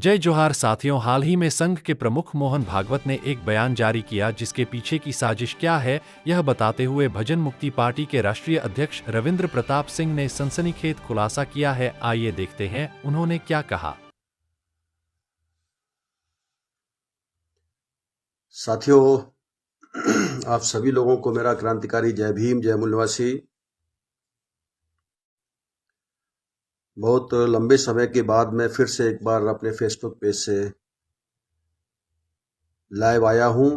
जय जोहार साथियों। हाल ही में संघ के प्रमुख मोहन भागवत ने एक बयान जारी किया जिसके पीछे की साजिश क्या है यह बताते हुए भजन मुक्ति पार्टी के राष्ट्रीय अध्यक्ष रविंद्र प्रताप सिंह ने सनसनीखेज खुलासा किया है। आइए देखते हैं उन्होंने क्या कहा। साथियों, आप सभी लोगों को मेरा क्रांतिकारी जय भीम, जय मूलवासी। बहुत लंबे समय के बाद मैं फिर से एक बार अपने फेसबुक पेज से लाइव आया हूं।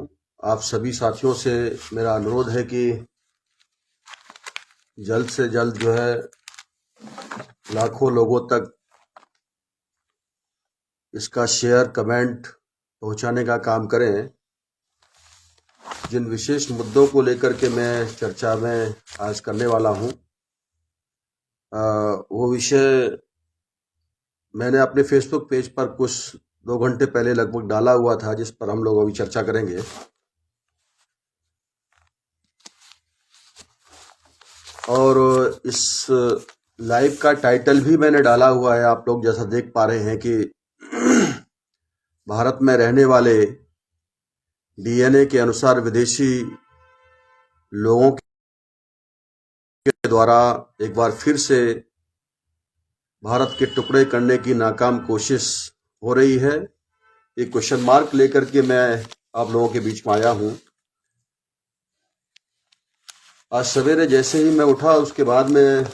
आप सभी साथियों से मेरा अनुरोध है कि जल्द से जल्द जो है लाखों लोगों तक इसका शेयर, कमेंट पहुंचाने का काम करें। जिन विशेष मुद्दों को लेकर के मैं चर्चा में आज करने वाला हूं, वो विषय मैंने अपने फेसबुक पेज पर कुछ 2 घंटे पहले लगभग डाला हुआ था, जिस पर हम लोग अभी चर्चा करेंगे। और इस लाइव का टाइटल भी मैंने डाला हुआ है, आप लोग जैसा देख पा रहे हैं कि भारत में रहने वाले डीएनए के अनुसार विदेशी लोगों के द्वारा एक बार फिर से भारत के टुकड़े करने की नाकाम कोशिश हो रही है। एक क्वेश्चन मार्क लेकर के मैं आप लोगों के बीच में आया हूं। आज सवेरे जैसे ही मैं उठा, उसके बाद में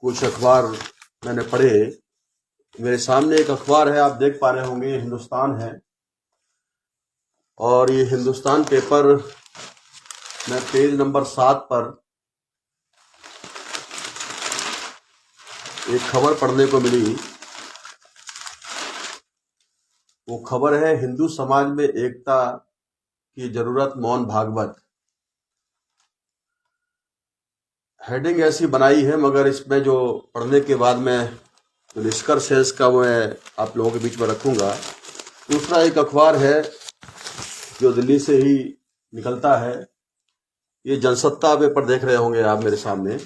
कुछ अखबार मैंने पढ़े। मेरे सामने एक अखबार है, आप देख पा रहे होंगे, हिंदुस्तान है। और ये हिंदुस्तान पेपर में पेज नंबर 7 पर एक खबर पढ़ने को मिली। वो खबर है, हिंदू समाज में एकता की जरूरत, मोहन भागवत। हेडिंग ऐसी बनाई है, मगर इसमें जो पढ़ने के बाद मैं जो निष्कर्ष है इसका मैं आप लोगों के बीच में रखूंगा। दूसरा एक अखबार है जो दिल्ली से ही निकलता है, ये जनसत्ता पेपर देख रहे होंगे आप मेरे सामने।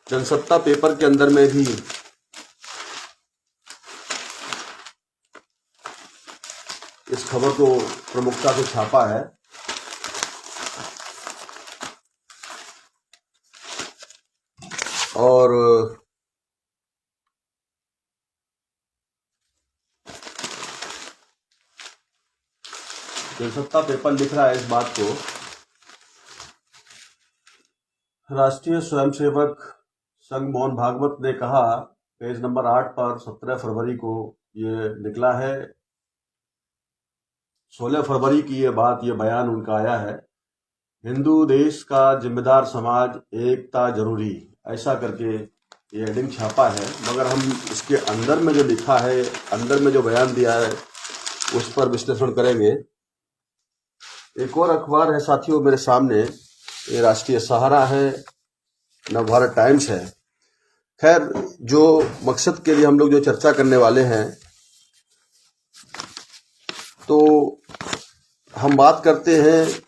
जनसत्ता पेपर के अंदर में भी इस खबर को प्रमुखता से छापा है। और जनसत्ता पेपर लिख रहा है इस बात को, राष्ट्रीय स्वयंसेवक संघ मोहन भागवत ने कहा, पेज नंबर 8 पर 17 फरवरी को ये निकला है। 16 फरवरी की ये बात, ये बयान उनका आया है। हिंदू देश का जिम्मेदार समाज, एकता जरूरी, ऐसा करके ये हेडिंग छापा है। मगर हम इसके अंदर में जो लिखा है, अंदर में जो बयान दिया है, उस पर विश्लेषण करेंगे। एक और अखबार है साथियों मेरे सामने, ये राष्ट्रीय सहारा है, नवभारत टाइम्स है। खैर, जो मकसद के लिए हम लोग जो चर्चा करने वाले हैं, तो हम बात करते हैं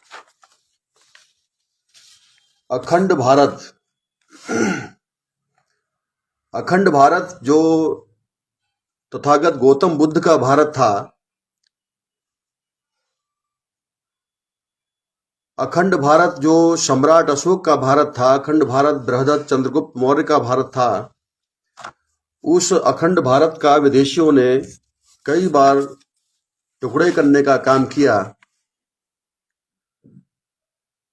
अखंड भारत। अखंड भारत जो तथागत गौतम बुद्ध का भारत था, अखंड भारत जो सम्राट अशोक का भारत था, अखंड भारत बृहदत्त चंद्रगुप्त मौर्य का भारत था, उस अखंड भारत का विदेशियों ने कई बार टुकड़े करने का काम किया।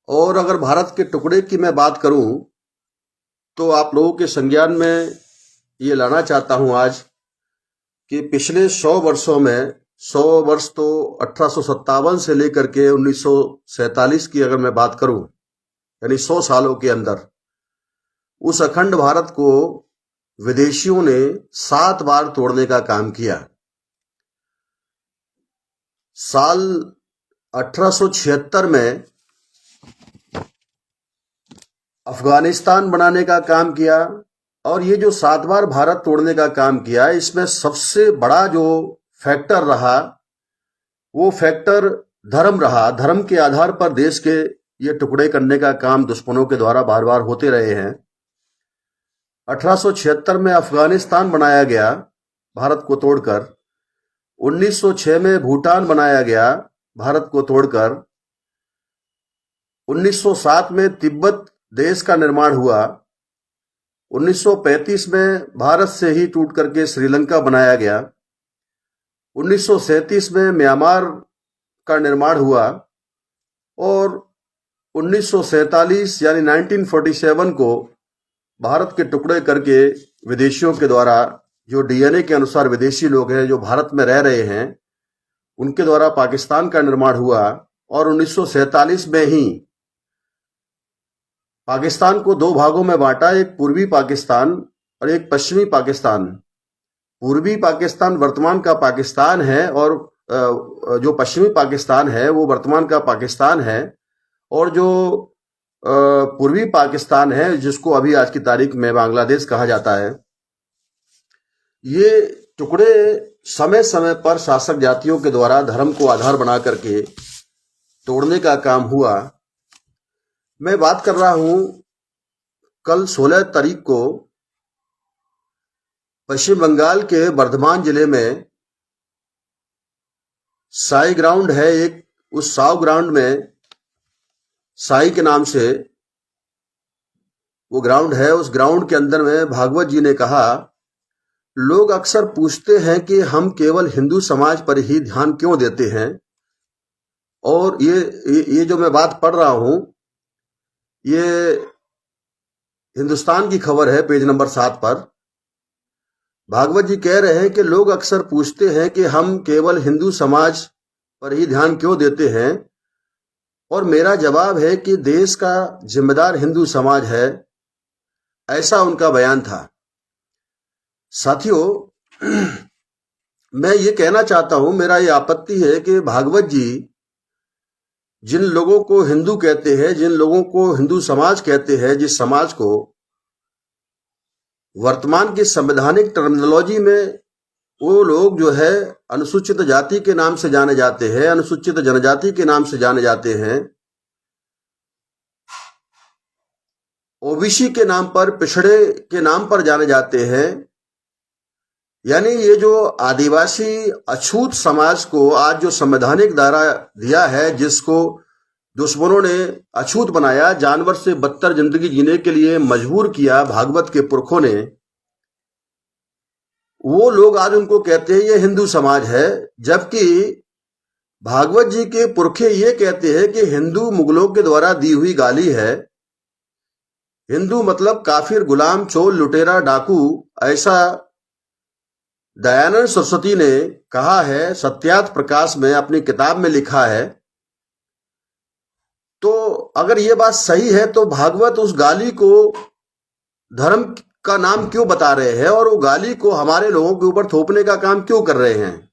और अगर भारत के टुकड़े की मैं बात करूं, तो आप लोगों के संज्ञान में ये लाना चाहता हूं आज कि पिछले 100 वर्षों में, 100 वर्ष तो 1857 से लेकर के 1947 की अगर मैं बात करूं, यानी 100 सालों के अंदर उस अखंड भारत को विदेशियों ने 7 बार तोड़ने का काम किया। साल 1876 में अफगानिस्तान बनाने का काम किया। और ये जो 7 बार भारत तोड़ने का काम किया, इसमें सबसे बड़ा जो फैक्टर रहा, वो फैक्टर धर्म रहा। धर्म के आधार पर देश के ये टुकड़े करने का काम दुश्मनों के द्वारा बार बार होते रहे हैं। 1876 में अफगानिस्तान बनाया गया, भारत को तोड़कर, 1906 में भूटान बनाया गया भारत को तोड़कर, 1907 में तिब्बत देश का निर्माण हुआ, 1935 में भारत से ही टूट करके श्रीलंका बनाया गया, 1937 में म्यांमार का निर्माण हुआ और 1947 यानी 1947 को भारत के टुकड़े करके विदेशियों के द्वारा, जो डीएनए के अनुसार विदेशी लोग हैं जो भारत में रह रहे हैं, उनके द्वारा पाकिस्तान का निर्माण हुआ और 1947 में ही पाकिस्तान को दो भागों में बांटा, एक पूर्वी पाकिस्तान और एक पश्चिमी पाकिस्तान। पूर्वी पाकिस्तान वर्तमान का पाकिस्तान है और जो पश्चिमी पाकिस्तान है वो वर्तमान का पाकिस्तान है, और जो पूर्वी पाकिस्तान है जिसको अभी आज की तारीख में बांग्लादेश कहा जाता है, ये टुकड़े समय समय पर शासक जातियों के द्वारा धर्म को आधार बना करके तोड़ने का काम हुआ। मैं बात कर रहा हूं कल 16 तारीख को पश्चिम बंगाल के बर्धमान जिले में साई ग्राउंड है एक, उस साव ग्राउंड में, साई के नाम से वो ग्राउंड है, उस ग्राउंड के अंदर में भागवत जी ने कहा, लोग अक्सर पूछते हैं कि हम केवल हिंदू समाज पर ही ध्यान क्यों देते हैं। और ये जो मैं बात पढ़ रहा हूं, ये हिंदुस्तान की खबर है, पेज नंबर 7 पर। भागवत जी कह रहे हैं कि लोग अक्सर पूछते हैं कि हम केवल हिंदू समाज पर ही ध्यान क्यों देते हैं, और मेरा जवाब है कि देश का जिम्मेदार हिंदू समाज है। ऐसा उनका बयान था। साथियों, मैं ये कहना चाहता हूं, मेरा ये आपत्ति है कि भागवत जी जिन लोगों को हिंदू कहते हैं, जिन लोगों को हिंदू समाज कहते हैं, जिस समाज को वर्तमान की संवैधानिक टर्मिनोलॉजी में वो लोग जो है अनुसूचित जाति के नाम से जाने जाते हैं, अनुसूचित जनजाति के नाम से जाने जाते हैं, ओबीसी के नाम पर, पिछड़े के नाम पर जाने जाते हैं। यानी ये जो आदिवासी अछूत समाज को आज जो संवैधानिक दायरा दिया है, जिसको दुश्मनों ने अछूत बनाया, जानवर से बदतर जिंदगी जीने के लिए मजबूर किया भागवत के पुरखों ने, वो लोग आज उनको कहते हैं ये हिंदू समाज है। जबकि भागवत जी के पुरखे ये कहते हैं कि हिंदू मुगलों के द्वारा दी हुई गाली है। हिंदू मतलब काफिर, गुलाम, चोर, लुटेरा, डाकू, ऐसा दयानंद सरस्वती ने कहा है, सत्यार्थ प्रकाश में अपनी किताब में लिखा है। तो अगर ये बात सही है तो भागवत उस गाली को धर्म का नाम क्यों बता रहे हैं और वो गाली को हमारे लोगों के ऊपर थोपने का काम क्यों कर रहे हैं?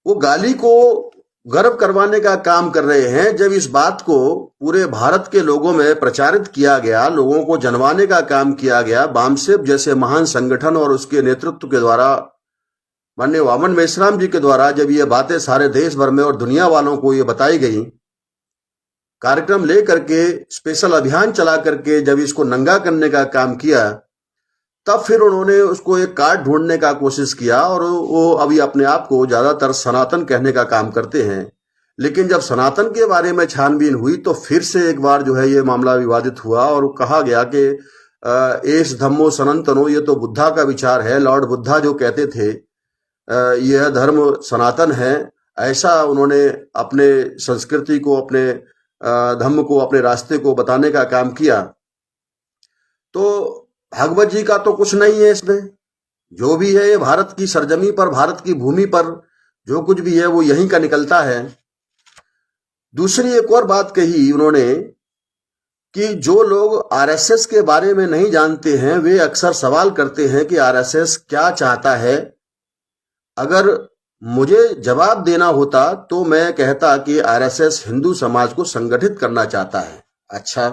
वो गाली को गर्व करवाने का काम कर रहे हैं। जब इस बात को पूरे भारत के लोगों में प्रचारित किया गया, लोगों को जनवाने का काम किया गया, बामसेब जैसे महान संगठन और उसके नेतृत्व के द्वारा, माननीय वामन मेश्राम जी के द्वारा जब ये बातें सारे देश भर में और दुनिया वालों को ये बताई गई, कार्यक्रम लेकर के स्पेशल अभियान चला करके जब इसको नंगा करने का काम किया, तब फिर उन्होंने उसको एक कार्ड ढूंढने का कोशिश किया और वो अभी अपने आप को ज्यादातर सनातन कहने का काम करते हैं। लेकिन जब सनातन के बारे में छानबीन हुई तो फिर से एक बार जो है ये मामला विवादित हुआ और कहा गया कि एस धम्मो सनातनो, ये तो बुद्धा का विचार है। लॉर्ड बुद्धा जो कहते थे यह धर्म सनातन है, ऐसा उन्होंने अपने संस्कृति को, अपने धर्म को, अपने रास्ते को बताने का काम किया। तो भागवत जी का तो कुछ नहीं है इसमें। जो भी है ये भारत की सरजमी पर, भारत की भूमि पर जो कुछ भी है वो यहीं का निकलता है। दूसरी एक और बात कही उन्होंने कि जो लोग आरएसएस के बारे में नहीं जानते हैं वे अक्सर सवाल करते हैं कि आरएसएस क्या चाहता है। अगर मुझे जवाब देना होता तो मैं कहता कि आरएसएस हिंदू समाज को संगठित करना चाहता है। अच्छा,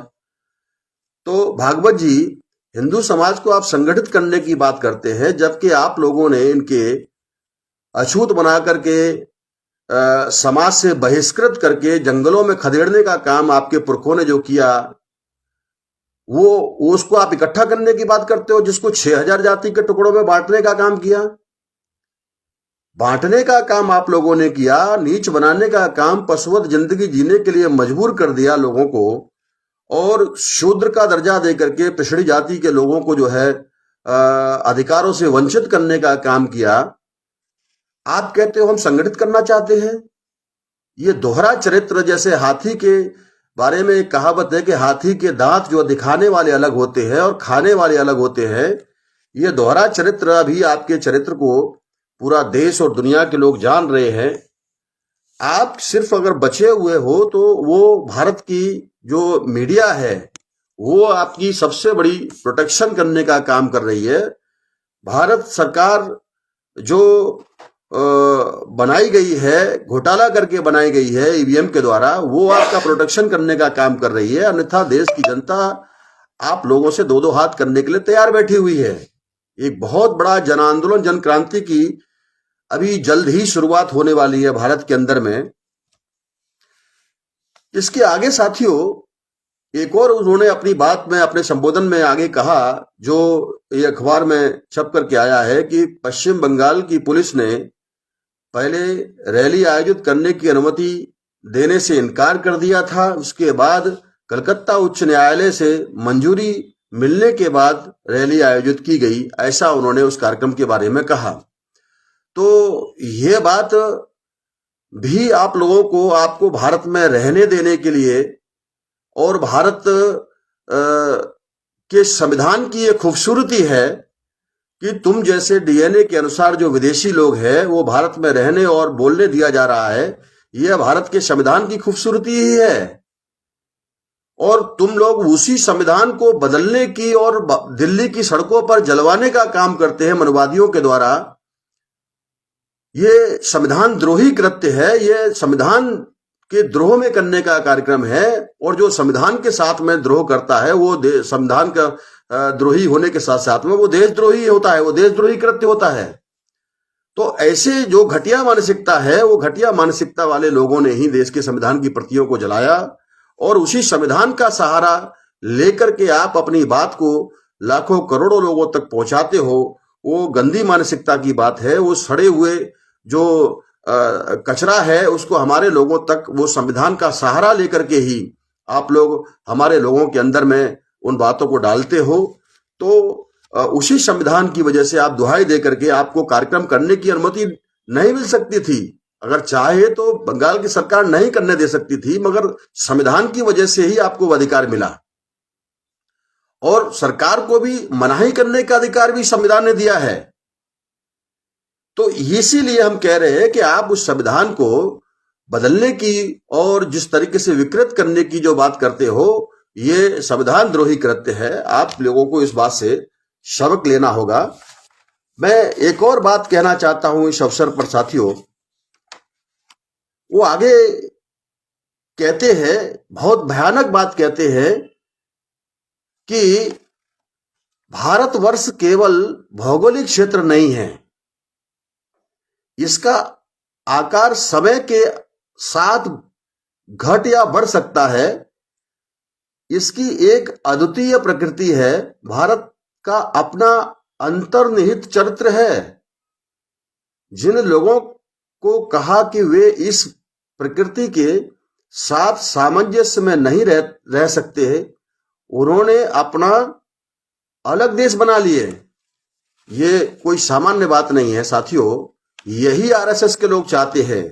तो भागवत जी हिंदू समाज को आप संगठित करने की बात करते हैं, जबकि आप लोगों ने इनके अछूत बना करके समाज से बहिष्कृत करके जंगलों में खदेड़ने का काम आपके पुरखों ने जो किया, वो उसको आप इकट्ठा करने की बात करते हो, जिसको 6000 जाति के टुकड़ों में बांटने का काम किया। बांटने का काम आप लोगों ने किया, नीच बनाने का काम, पशुवत जिंदगी जीने के लिए मजबूर कर दिया लोगों को, और शूद्र का दर्जा देकर के पिछड़ी जाति के लोगों को जो है अधिकारों से वंचित करने का काम किया। आप कहते हो हम संगठित करना चाहते हैं। ये दोहरा चरित्र, जैसे हाथी के बारे में एक कहावत है कि हाथी के दांत जो दिखाने वाले अलग होते हैं और खाने वाले अलग होते हैं। ये दोहरा चरित्र, अभी आपके चरित्र को पूरा देश और दुनिया के लोग जान रहे हैं। आप सिर्फ अगर बचे हुए हो तो वो भारत की जो मीडिया है वो आपकी सबसे बड़ी प्रोटेक्शन करने का काम कर रही है। भारत सरकार जो बनाई गई है, घोटाला करके बनाई गई है ईवीएम के द्वारा, वो आपका प्रोटेक्शन करने का काम कर रही है। अन्यथा देश की जनता आप लोगों से दो दो हाथ करने के लिए तैयार बैठी हुई है। एक बहुत बड़ा जन आंदोलन, जन क्रांति की अभी जल्द ही शुरुआत होने वाली है भारत के अंदर में। इसके आगे साथियों, एक और उन्होंने अपनी बात में, अपने संबोधन में आगे कहा, जो ये अखबार में छप करके आया है कि पश्चिम बंगाल की पुलिस ने पहले रैली आयोजित करने की अनुमति देने से इनकार कर दिया था। उसके बाद कलकत्ता उच्च न्यायालय से मंजूरी मिलने के बाद रैली आयोजित की गई, ऐसा उन्होंने उस कार्यक्रम के बारे में कहा। तो ये बात भी आप लोगों को, आपको भारत में रहने देने के लिए और भारत के संविधान की ये खूबसूरती है कि तुम जैसे डीएनए के अनुसार जो विदेशी लोग हैं वो भारत में रहने और बोलने दिया जा रहा है। यह भारत के संविधान की खूबसूरती ही है। और तुम लोग उसी संविधान को बदलने की और दिल्ली की सड़कों पर जलवाने का काम करते हैं मनवादियों के द्वारा। ये संविधान द्रोही कृत्य है, ये संविधान के द्रोह में करने का कार्यक्रम है। और जो संविधान के साथ में द्रोह करता है वो संविधान का द्रोही होने के साथ साथ में वो देशद्रोही होता है, वो देशद्रोही कृत्य होता है। तो ऐसे जो घटिया मानसिकता है, वो घटिया मानसिकता वाले लोगों ने ही देश के संविधान की प्रतियों को जलाया, और उसी संविधान का सहारा लेकर के आप अपनी बात को लाखों करोड़ों लोगों तक पहुंचाते हो। वो गंदी मानसिकता की बात है। वो सड़े हुए जो कचरा है उसको हमारे लोगों तक, वो संविधान का सहारा लेकर के ही आप लोग हमारे लोगों के अंदर में उन बातों को डालते हो। तो उसी संविधान की वजह से आप दुहाई दे करके आपको कार्यक्रम करने की अनुमति नहीं मिल सकती थी। अगर चाहे तो बंगाल की सरकार नहीं करने दे सकती थी, मगर संविधान की वजह से ही आपको वो अधिकार मिला। और सरकार को भी मनाही करने का अधिकार भी संविधान ने दिया है। तो इसीलिए हम कह रहे हैं कि आप उस संविधान को बदलने की और जिस तरीके से विकृत करने की जो बात करते हो, ये संविधान द्रोही कृत्य है। आप लोगों को इस बात से सबक लेना होगा। मैं एक और बात कहना चाहता हूं इस अवसर पर साथियों। वो आगे कहते हैं, बहुत भयानक बात कहते हैं कि भारतवर्ष केवल भौगोलिक क्षेत्र नहीं है, इसका आकार समय के साथ घट या बढ़ सकता है। इसकी एक अद्वितीय प्रकृति है। भारत का अपना अंतर्निहित चरित्र है। जिन लोगों को कहा कि वे इस प्रकृति के साथ सामंजस्य में नहीं रह सकते, उन्होंने अपना अलग देश बना लिए। ये कोई सामान्य बात नहीं है साथियों। यही आरएसएस के लोग चाहते हैं,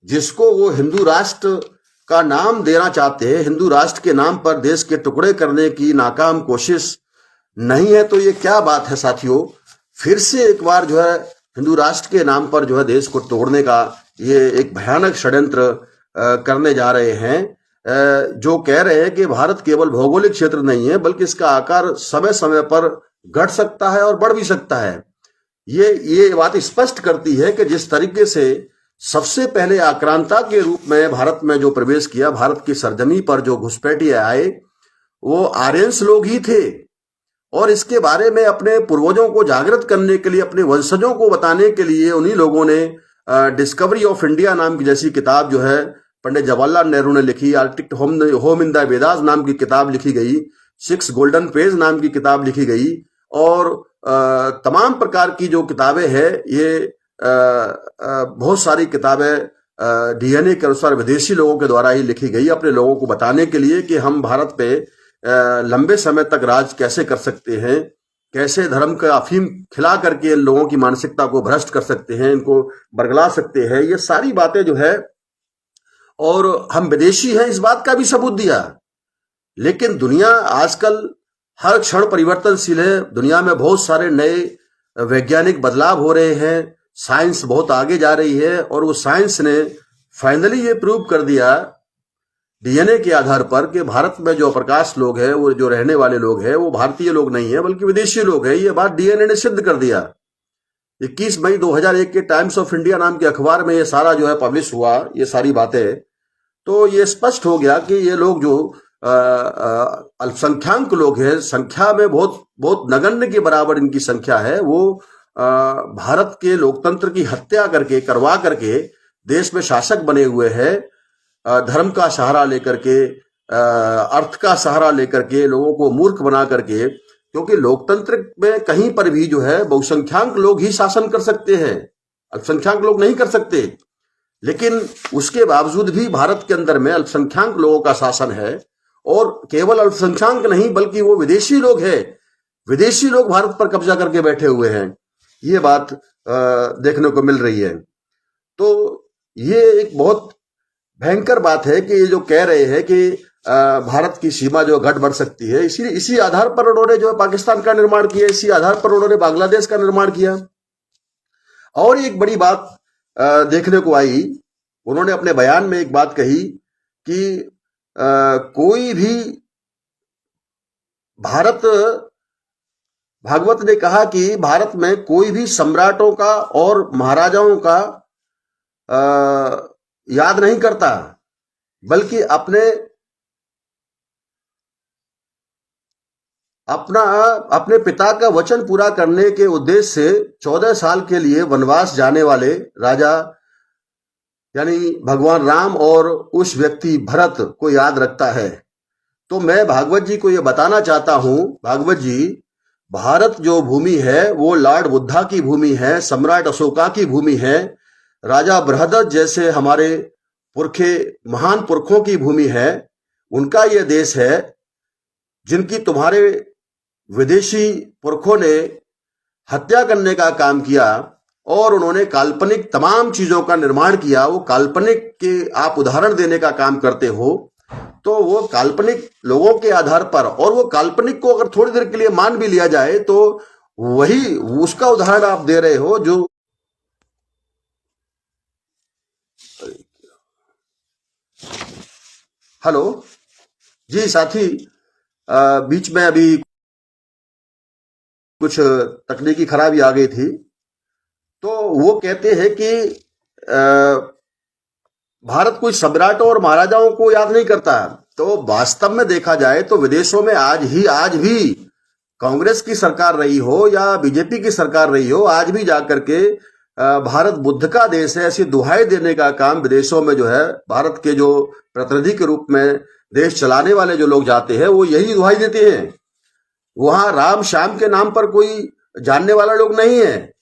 जिसको वो हिंदू राष्ट्र का नाम देना चाहते हैं। हिंदू राष्ट्र के नाम पर देश के टुकड़े करने की नाकाम कोशिश नहीं है। तो ये क्या बात है साथियों, फिर से एक बार जो है हिंदू राष्ट्र के नाम पर जो है देश को तोड़ने का ये एक भयानक षड्यंत्र करने जा रहे हैं। जो कह रहे हैं कि भारत केवल भौगोलिक क्षेत्र नहीं है, बल्कि इसका आकार समय समय पर घट सकता है और बढ़ भी सकता है। ये बात स्पष्ट करती है कि जिस तरीके से सबसे पहले आक्रांता के रूप में भारत में जो प्रवेश किया, भारत की सरजमी पर जो घुसपैठिए आए, वो आर्यंस लोग ही थे। और इसके बारे में अपने पूर्वजों को जागृत करने के लिए, अपने वंशजों को बताने के लिए उन्हीं लोगों ने डिस्कवरी ऑफ इंडिया नाम की जैसी किताब जो है पंडित जवाहरलाल नेहरू ने लिखी, Arctic home in the Vedas नाम की किताब लिखी गई, सिक्स गोल्डन पेज नाम की किताब लिखी गई, और तमाम प्रकार की जो किताबें हैं ये बहुत सारी किताबें डीएनए के अनुसार विदेशी लोगों के द्वारा ही लिखी गई, अपने लोगों को बताने के लिए कि हम भारत पे लंबे समय तक राज कैसे कर सकते हैं, कैसे धर्म का अफीम खिला करके इन लोगों की मानसिकता को भ्रष्ट कर सकते हैं, इनको बरगला सकते हैं, ये सारी बातें जो है, और हम विदेशी हैं इस बात का भी सबूत दिया। लेकिन दुनिया आजकल हर क्षण परिवर्तनशील है, दुनिया में बहुत सारे नए वैज्ञानिक बदलाव हो रहे हैं, साइंस बहुत आगे जा रही है, और वो साइंस ने फाइनली ये प्रूव कर दिया डीएनए के आधार पर कि भारत में जो प्रकाश लोग हैं, वो जो रहने वाले लोग हैं, वो भारतीय लोग नहीं है बल्कि विदेशी लोग हैं। ये बात डीएनए ने सिद्ध कर दिया। 21 मई 2001 के टाइम्स ऑफ इंडिया नाम के अखबार में ये सारा जो है पब्लिश हुआ, ये सारी बातें। तो ये स्पष्ट हो गया कि ये लोग जो अल्पसंख्याक लोग हैं, संख्या में बहुत बहुत नगण्य के बराबर इनकी संख्या है, वो भारत के लोकतंत्र की हत्या करवा करके देश में शासक बने हुए हैं, धर्म का सहारा लेकर के, अर्थ का सहारा लेकर के, लोगों को मूर्ख बना करके। क्योंकि लोकतंत्र में कहीं पर भी जो है बहुसंख्याक लोग ही शासन कर सकते हैं, अल्पसंख्याक लोग नहीं कर सकते। लेकिन उसके बावजूद भी भारत के अंदर में अल्पसंख्याक लोगों का शासन है, और केवल अल्पसंख्याक नहीं बल्कि वो विदेशी लोग हैं, विदेशी लोग भारत पर कब्जा करके बैठे हुए हैं। ये बात देखने को मिल रही है। तो ये एक बहुत भयंकर बात है कि ये जो कह रहे हैं कि भारत की सीमा जो घट बढ़ सकती है, इसी आधार पर उन्होंने जो है पाकिस्तान का निर्माण किया, इसी आधार पर उन्होंने बांग्लादेश का निर्माण किया। और एक बड़ी बात देखने को आई, उन्होंने अपने बयान में एक बात कही कि कोई भी भागवत ने कहा कि भारत में कोई भी सम्राटों का और महाराजाओं का याद नहीं करता, बल्कि अपने पिता का वचन पूरा करने के उद्देश्य से 14 साल के लिए वनवास जाने वाले राजा यानी भगवान राम और उस व्यक्ति भरत को याद रखता है। तो मैं भागवत जी को यह बताना चाहता हूं, भागवत जी, भारत जो भूमि है वो लॉर्ड बुद्धा की भूमि है, सम्राट अशोका की भूमि है, राजा बृहदत्त जैसे हमारे महान पुरखों की भूमि है, उनका यह देश है, जिनकी तुम्हारे विदेशी पुरखों ने हत्या करने का काम किया, और उन्होंने काल्पनिक तमाम चीजों का निर्माण किया। वो काल्पनिक के आप उदाहरण देने का काम करते हो, तो वो काल्पनिक लोगों के आधार पर, और वो काल्पनिक को अगर थोड़ी देर के लिए मान भी लिया जाए तो वही उसका उदाहरण आप दे रहे हो। जो हेलो जी साथी, बीच में अभी कुछ तकनीकी खराबी आ गई थी। तो वो कहते हैं कि भारत कोई सम्राटों और महाराजाओं को याद नहीं करता। तो वास्तव में देखा जाए तो विदेशों में आज भी कांग्रेस की सरकार रही हो या बीजेपी की सरकार रही हो, आज भी जाकर के भारत बुद्ध का देश है ऐसी दुहाई देने का काम विदेशों में जो है, भारत के जो प्रतिनिधि के रूप में देश चलाने वाले जो लोग जाते हैं वो यही दुहाई देते हैं। वहां राम श्याम के नाम पर कोई जानने वाला लोग नहीं है।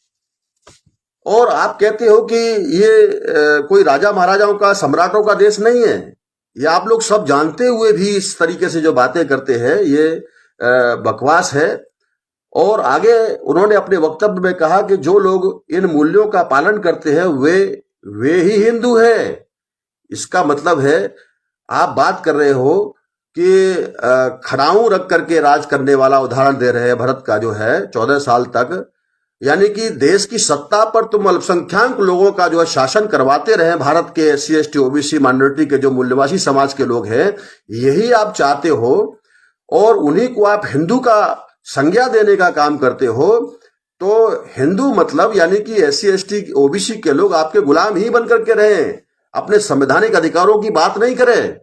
और आप कहते हो कि ये कोई राजा महाराजाओं का, सम्राटों का देश नहीं है। ये आप लोग सब जानते हुए भी इस तरीके से जो बातें करते हैं, ये बकवास है। और आगे उन्होंने अपने वक्तव्य में कहा कि जो लोग इन मूल्यों का पालन करते हैं वे ही हिंदू है। इसका मतलब है आप बात कर रहे हो कि खड़ाऊ रख करके राज करने वाला उदाहरण दे रहे हैं भरत का, जो है 14 साल तक, यानी कि देश की सत्ता पर तुम अल्पसंख्याक लोगों का जो है शासन करवाते रहे। भारत के SC ST OBC माइनॉरिटी के जो मूल्यवासी समाज के लोग हैं, यही आप चाहते हो, और उन्हीं को आप हिंदू का संज्ञा देने का काम करते हो। तो हिंदू मतलब यानी कि SC ST OBC के लोग आपके गुलाम ही बनकर के रहे, अपने संवैधानिक अधिकारों की बात नहीं करें।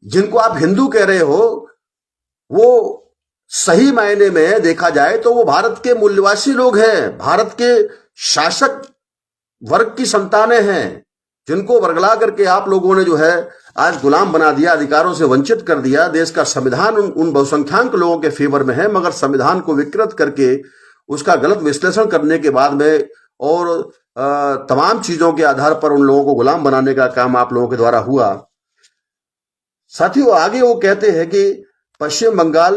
जिनको आप हिंदू कह रहे हो वो सही मायने में देखा जाए तो वो भारत के मूल्यवासी लोग हैं, भारत के शासक वर्ग की संतानें हैं, जिनको वर्गला करके आप लोगों ने जो है आज गुलाम बना दिया, अधिकारों से वंचित कर दिया। देश का संविधान उन बहुसंख्याक लोगों के फेवर में है, मगर संविधान को विकृत करके उसका गलत विश्लेषण करने के बाद में और तमाम चीजों के आधार पर उन लोगों को गुलाम बनाने का काम आप लोगों के द्वारा हुआ। साथियों, आगे वो कहते हैं कि पश्चिम बंगाल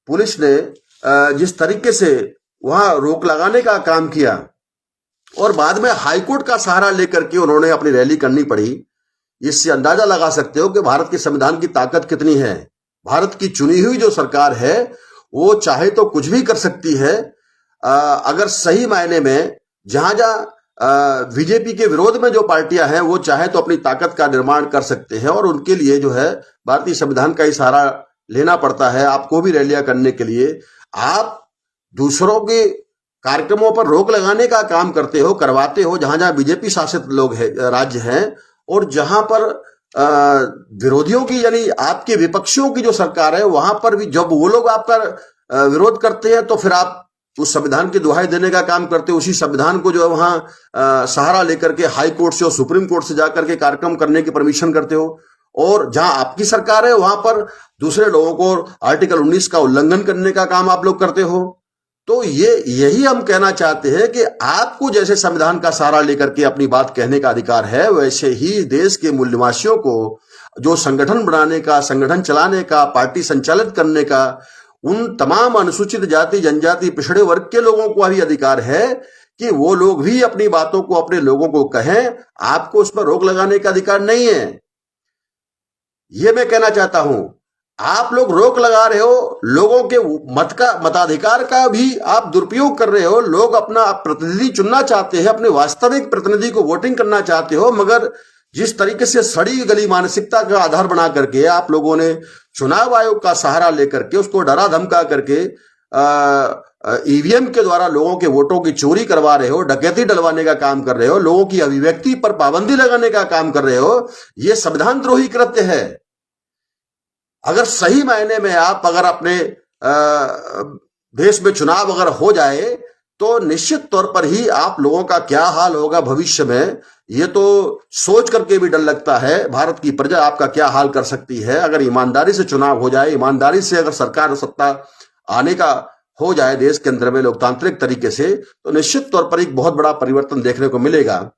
पुलिस ने जिस तरीके से वहां रोक लगाने का काम किया और बाद में हाईकोर्ट का सहारा लेकर के उन्होंने अपनी रैली करनी पड़ी, इससे अंदाजा लगा सकते हो कि भारत के संविधान की ताकत कितनी है। भारत की चुनी हुई जो सरकार है वो चाहे तो कुछ भी कर सकती है। अगर सही मायने में जहां जहां बीजेपी के विरोध में जो पार्टियां हैं वो चाहे तो अपनी ताकत का निर्माण कर सकते हैं और उनके लिए जो है भारतीय संविधान का ही सहारा लेना पड़ता है। आपको भी रैलियां करने के लिए आप दूसरों के कार्यक्रमों पर रोक लगाने का काम करते हो, करवाते हो, जहां जहां बीजेपी शासित लोग है, राज्य हैं, और जहां पर विरोधियों की यानी आपके विपक्षियों की जो सरकार है वहां पर भी जब वो लोग आपका विरोध करते हैं तो फिर आप उस संविधान की दुहाई देने का काम करते हो। उसी संविधान को जो है वहां सहारा लेकर के हाई कोर्ट से और सुप्रीम कोर्ट से जाकर के कार्यक्रम करने की परमिशन करते हो, और जहां आपकी सरकार है वहां पर दूसरे लोगों को आर्टिकल 19 का उल्लंघन करने का काम आप लोग करते हो। तो यही हम कहना चाहते हैं कि आपको जैसे संविधान का सहारा लेकर के अपनी बात कहने का अधिकार है, वैसे ही देश के मूल निवासियों को जो संगठन बनाने का, संगठन चलाने का, पार्टी संचालित करने का, उन तमाम अनुसूचित जाति, जनजाति, पिछड़े वर्ग के लोगों को भी अधिकार है कि वो लोग भी अपनी बातों को अपने लोगों को कहें। आपको उस पर रोक लगाने का अधिकार नहीं है, ये मैं कहना चाहता हूं। आप लोग रोक लगा रहे हो, लोगों के मताधिकार का भी आप दुरुपयोग कर रहे हो। लोग अपना प्रतिनिधि चुनना चाहते हैं, अपने वास्तविक प्रतिनिधि को वोटिंग करना चाहते हो, मगर जिस तरीके से सड़ी गली मानसिकता का आधार बना करके आप लोगों ने चुनाव आयोग का सहारा लेकर के उसको डरा धमका करके ईवीएम के द्वारा लोगों के वोटों की चोरी करवा रहे हो, डकैती डलवाने का काम कर रहे हो, लोगों की अभिव्यक्ति पर पाबंदी लगाने का काम कर रहे हो। यह संविधान द्रोही कृत्य है। अगर सही मायने में आप अगर अपने देश में चुनाव अगर हो जाए तो निश्चित तौर पर ही आप लोगों का क्या हाल होगा भविष्य में, ये तो सोच करके भी डर लगता है। भारत की प्रजा आपका क्या हाल कर सकती है अगर ईमानदारी से चुनाव हो जाए, ईमानदारी से अगर सरकार सत्ता आने का हो जाए देश के अंदर में लोकतांत्रिक तरीके से, तो निश्चित तौर पर एक बहुत बड़ा परिवर्तन देखने को मिलेगा।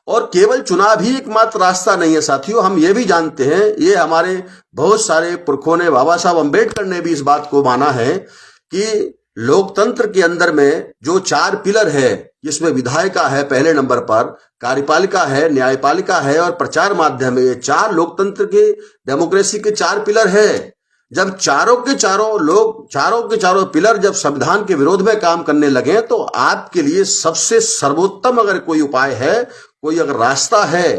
और केवल चुनाव ही एकमात्र रास्ता नहीं है साथियों, हम ये भी जानते हैं, ये हमारे बहुत सारे पुरखों ने, बाबा साहब अंबेडकर ने भी इस बात को माना है कि लोकतंत्र के अंदर में जो 4 पिलर है, जिसमें विधायिका है पहले नंबर पर, कार्यपालिका है, न्यायपालिका है और प्रचार माध्यम है, ये 4 लोकतंत्र के डेमोक्रेसी के 4 पिलर है। जब चारों के चारों पिलर जब संविधान के विरोध में काम करने लगे तो आपके लिए सबसे सर्वोत्तम अगर कोई उपाय है, कोई अगर रास्ता है,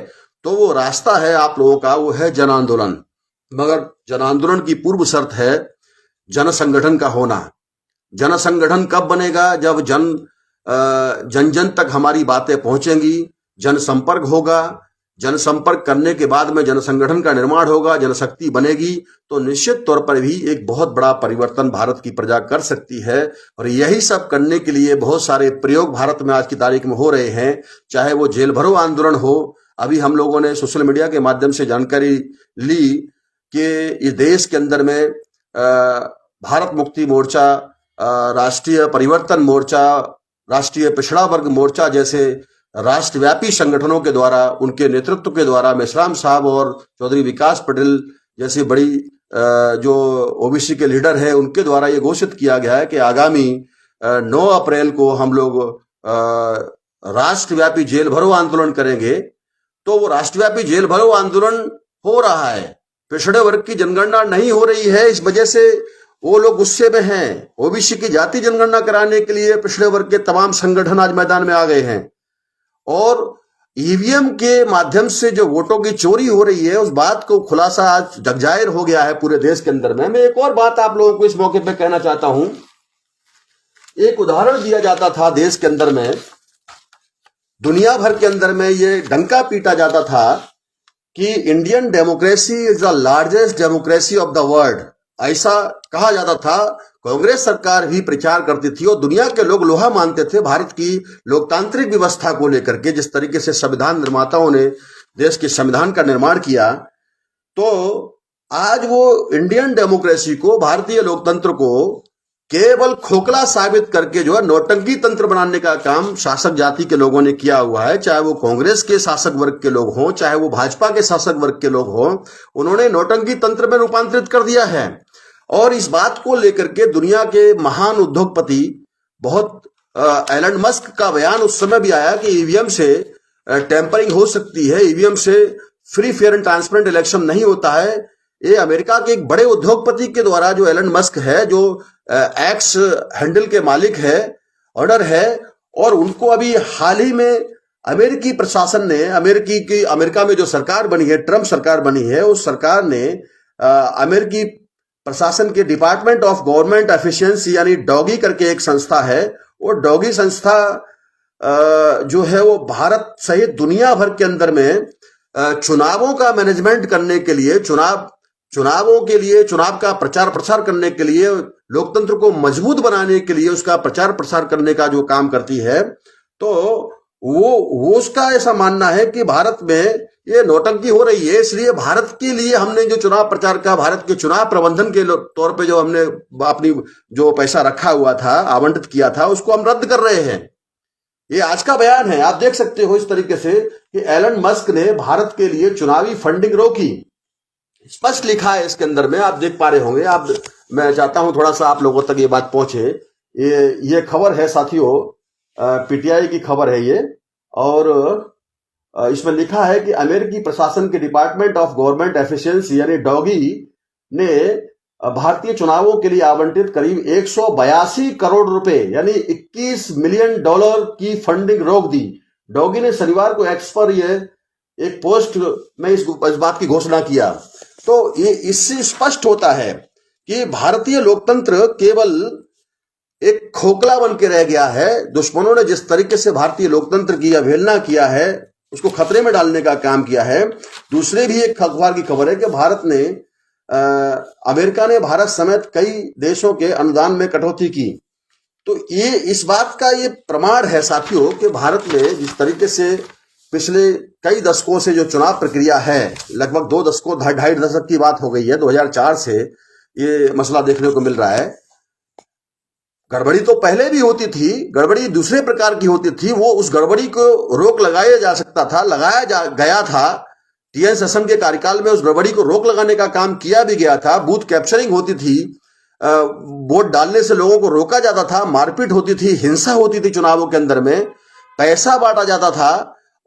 तो वो रास्ता है आप लोगों का, वो है जन आंदोलन। मगर जन आंदोलन की पूर्व शर्त है जन संगठन का होना। जन संगठन कब बनेगा? जब जन जन तक हमारी बातें पहुंचेंगी, जनसंपर्क होगा, जनसंपर्क करने के बाद में जन संगठन का निर्माण होगा, जनशक्ति बनेगी, तो निश्चित तौर पर भी एक बहुत बड़ा परिवर्तन भारत की प्रजा कर सकती है। और यही सब करने के लिए बहुत सारे प्रयोग भारत में आज की तारीख में हो रहे हैं, चाहे वो जेल भरो आंदोलन हो। अभी हम लोगों ने सोशल मीडिया के माध्यम से जानकारी ली कि इस देश के अंदर में भारत मुक्ति मोर्चा, राष्ट्रीय परिवर्तन मोर्चा, राष्ट्रीय पिछड़ा वर्ग मोर्चा जैसे राष्ट्रव्यापी संगठनों के द्वारा, उनके नेतृत्व के द्वारा, मेश्राम साहब और चौधरी विकास पटेल जैसी बड़ी जो ओबीसी के लीडर हैं, उनके द्वारा ये घोषित किया गया है कि आगामी 9 अप्रैल को हम लोग राष्ट्रव्यापी जेल भरो आंदोलन करेंगे। तो वो राष्ट्रव्यापी जेल भरो आंदोलन हो रहा है, पिछड़े वर्ग की जनगणना नहीं हो रही है, इस वजह से वो लोग गुस्से में हैं। ओबीसी की जाति जनगणना कराने के लिए पिछड़े वर्ग के तमाम संगठन आज मैदान में आ गए हैं, और ईवीएम के माध्यम से जो वोटों की चोरी हो रही है उस बात को खुलासा आज जगजाहिर हो गया है पूरे देश के अंदर में। मैं एक और बात आप लोगों को इस मौके पे कहना चाहता हूं। एक उदाहरण दिया जाता था देश के अंदर में, दुनिया भर के अंदर में ये डंका पीटा जाता था कि Indian democracy is the largest democracy of the world. ऐसा कहा जाता था। कांग्रेस सरकार भी प्रचार करती थी और दुनिया के लोग लोहा मानते थे भारत की लोकतांत्रिक व्यवस्था को लेकर के। जिस तरीके से संविधान निर्माताओं ने देश के संविधान का निर्माण किया, तो आज वो इंडियन डेमोक्रेसी को, भारतीय लोकतंत्र को केवल खोखला साबित करके जो है नौटंकी तंत्र बनाने का काम शासक जाति के लोगों ने किया हुआ है। चाहे वो कांग्रेस के शासक वर्ग के लोग हों, चाहे वो भाजपा के शासक वर्ग के लोग हों, उन्होंने नौटंकी तंत्र में रूपांतरित कर दिया है। और इस बात को लेकर के दुनिया के महान उद्योगपति, बहुत एलन मस्क का बयान उस समय भी आया कि ईवीएम से टेम्परिंग हो सकती है, ईवीएम से free fair and transparent election नहीं होता है। ये अमेरिका के एक बड़े उद्योगपति के द्वारा, जो एलन मस्क है, जो एक्स हैंडल के मालिक है, ऑनर है, और उनको अभी हाल ही में अमेरिकी प्रशासन ने, अमेरिका में जो सरकार बनी है, ट्रंप सरकार बनी है, उस सरकार ने अमेरिकी प्रशासन के डिपार्टमेंट ऑफ गवर्नमेंट एफिशिएंसी यानी डॉगी करके एक संस्था है, वो डॉगी संस्था जो है वो भारत सहित दुनिया भर के अंदर में चुनावों का मैनेजमेंट करने के लिए, चुनावों के लिए, चुनाव का प्रचार प्रसार करने के लिए, लोकतंत्र को मजबूत बनाने के लिए उसका प्रचार प्रसार करने का जो काम करती है, तो वो उसका ऐसा मानना है कि भारत में ये नौटंकी हो रही है, इसलिए भारत के लिए हमने जो चुनाव प्रचार का, भारत के चुनाव प्रबंधन के तौर पे जो हमने अपनी जो पैसा रखा हुआ था, आवंटित किया था, उसको हम रद्द कर रहे हैं। ये आज का बयान है। आप देख सकते हो इस तरीके से कि एलन मस्क ने भारत के लिए चुनावी फंडिंग रोकी। स्पष्ट लिखा है इसके अंदर में, आप देख पा रहे होंगे। मैं चाहता हूं थोड़ा सा आप लोगों तक ये बात पहुंचे। ये खबर है साथियों, पीटीआई की खबर है ये, और इसमें लिखा है कि अमेरिकी प्रशासन के डिपार्टमेंट ऑफ गवर्नमेंट एफिशिएंसी यानी डॉगी ने भारतीय चुनावों के लिए आवंटित करीब 182 करोड़ रुपए यानी $21 मिलियन की फंडिंग रोक दी। डॉगी ने शनिवार को एक्स पर ये एक पोस्ट में इस बात की घोषणा किया। तो ये इससे स्पष्ट होता है कि भारतीय लोकतंत्र केवल एक खोखला बन के रह गया है। दुश्मनों ने जिस तरीके से भारतीय लोकतंत्र की अवहेलना किया है, उसको खतरे में डालने का काम किया है। दूसरे भी एक अखबार की खबर है कि अमेरिका ने भारत समेत कई देशों के अनुदान में कटौती की। तो ये इस बात का ये प्रमाण है साथियों कि भारत में जिस तरीके से पिछले कई दशकों से जो चुनाव प्रक्रिया है, लगभग 2 दशकों, 2.5 दशक की बात हो गई है, 2004 से ये मसला देखने को मिल रहा है। गड़बड़ी तो पहले भी होती थी, गड़बड़ी दूसरे प्रकार की होती थी। वो उस गड़बड़ी को रोक लगाया जा सकता था, लगाया गया था। टीएन शेषन के कार्यकाल में उस गड़बड़ी को रोक लगाने का काम किया भी गया था। बूथ कैप्चरिंग होती थी, वोट डालने से लोगों को रोका जाता था, मारपीट होती थी, हिंसा होती थी चुनावों के अंदर में, पैसा बांटा जाता था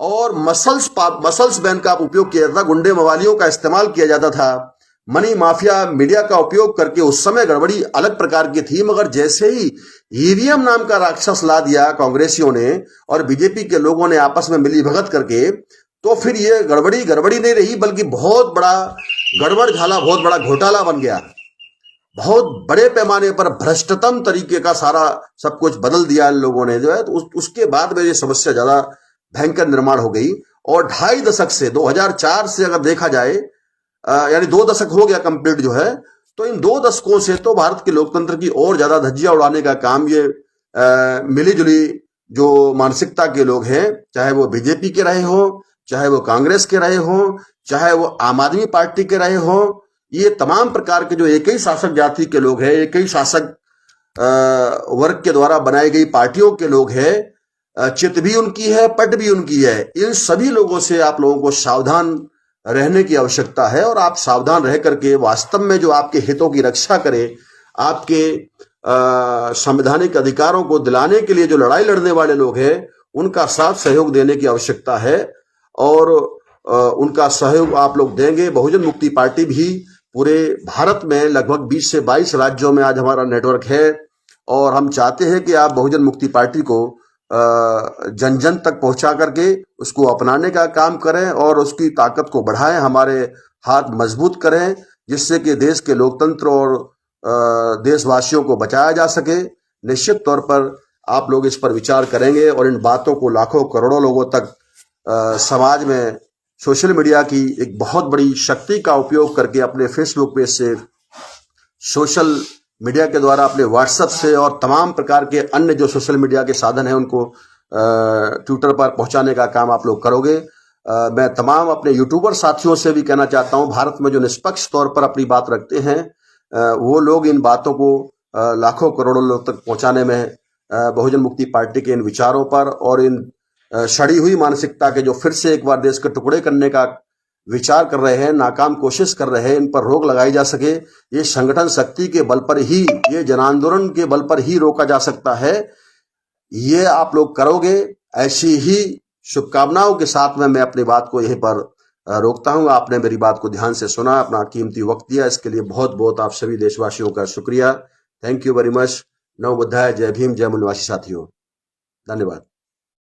और मसल्स बैन का उपयोग किया जाता था, गुंडे मवालियों का इस्तेमाल किया जाता था, मनी माफिया मीडिया का उपयोग करके। उस समय गड़बड़ी अलग प्रकार की थी, मगर जैसे ही ईवीएम नाम का राक्षस ला दिया कांग्रेसियों ने और बीजेपी के लोगों ने आपस में मिलीभगत करके, तो फिर ये गड़बड़ी नहीं रही, बल्कि बहुत बड़ा गड़बड़ झाला, बहुत बड़ा घोटाला बन गया। बहुत बड़े पैमाने पर भ्रष्टतम तरीके का सारा सब कुछ बदल दिया इन लोगों ने जो है। तो उसके बाद में ये समस्या ज्यादा भयंकर निर्माण हो गई। और 2.5 दशक से, 2004 से अगर देखा जाए, यानी 2 दशक हो गया कंप्लीट जो है, तो इन 2 दशकों से तो भारत के लोकतंत्र की और ज्यादा धज्जियां उड़ाने का काम ये मिली जुली जो मानसिकता के लोग हैं, चाहे वो बीजेपी के रहे हो, चाहे वो कांग्रेस के रहे हो, चाहे वो आम आदमी पार्टी के रहे हो, ये तमाम प्रकार के जो एक ही शासक जाति के लोग हैं, एक ही शासक वर्ग के द्वारा बनाई गई पार्टियों के लोग हैं, चित भी उनकी है, पट भी उनकी है। इन सभी लोगों से आप लोगों को सावधान रहने की आवश्यकता है। और आप सावधान रह करके वास्तव में जो आपके हितों की रक्षा करे, आपके संवैधानिक अधिकारों को दिलाने के लिए जो लड़ाई लड़ने वाले लोग हैं, उनका साथ सहयोग देने की आवश्यकता है। और उनका सहयोग आप लोग देंगे। बहुजन मुक्ति पार्टी भी पूरे भारत में लगभग 20 से 22 राज्यों में आज हमारा नेटवर्क है, और हम चाहते हैं कि आप बहुजन मुक्ति पार्टी को जन जन तक पहुंचा करके उसको अपनाने का काम करें और उसकी ताकत को बढ़ाएं, हमारे हाथ मजबूत करें, जिससे कि देश के लोकतंत्र और देशवासियों को बचाया जा सके। निश्चित तौर पर आप लोग इस पर विचार करेंगे और इन बातों को लाखों करोड़ों लोगों तक समाज में सोशल मीडिया की एक बहुत बड़ी शक्ति का उपयोग करके अपने फेसबुक पेज से सोशल मीडिया के द्वारा अपने व्हाट्सएप से और तमाम प्रकार के अन्य जो सोशल मीडिया के साधन हैं उनको ट्विटर पर पहुंचाने का काम आप लोग करोगे। मैं तमाम अपने यूट्यूबर साथियों से भी कहना चाहता हूं, भारत में जो निष्पक्ष तौर पर अपनी बात रखते हैं वो लोग इन बातों को लाखों करोड़ों लोग तक पहुंचाने में बहुजन मुक्ति पार्टी के इन विचारों पर और इन सड़ी हुई मानसिकता के जो फिर से एक बार देश के टुकड़े करने का विचार कर रहे हैं, नाकाम कोशिश कर रहे हैं, इन पर रोक लगाई जा सके। ये संगठन शक्ति के बल पर ही, ये जन आंदोलन के बल पर ही रोका जा सकता है। ये आप लोग करोगे, ऐसी ही शुभकामनाओं के साथ में मैं अपनी बात को यहीं पर रोकता हूं। आपने मेरी बात को ध्यान से सुना, अपना कीमती वक्त दिया, इसके लिए बहुत बहुत आप सभी देशवासियों का शुक्रिया। Thank you very much. नमो बुद्धाय। जय भीम। जय मूल्यवासी साथियों, धन्यवाद।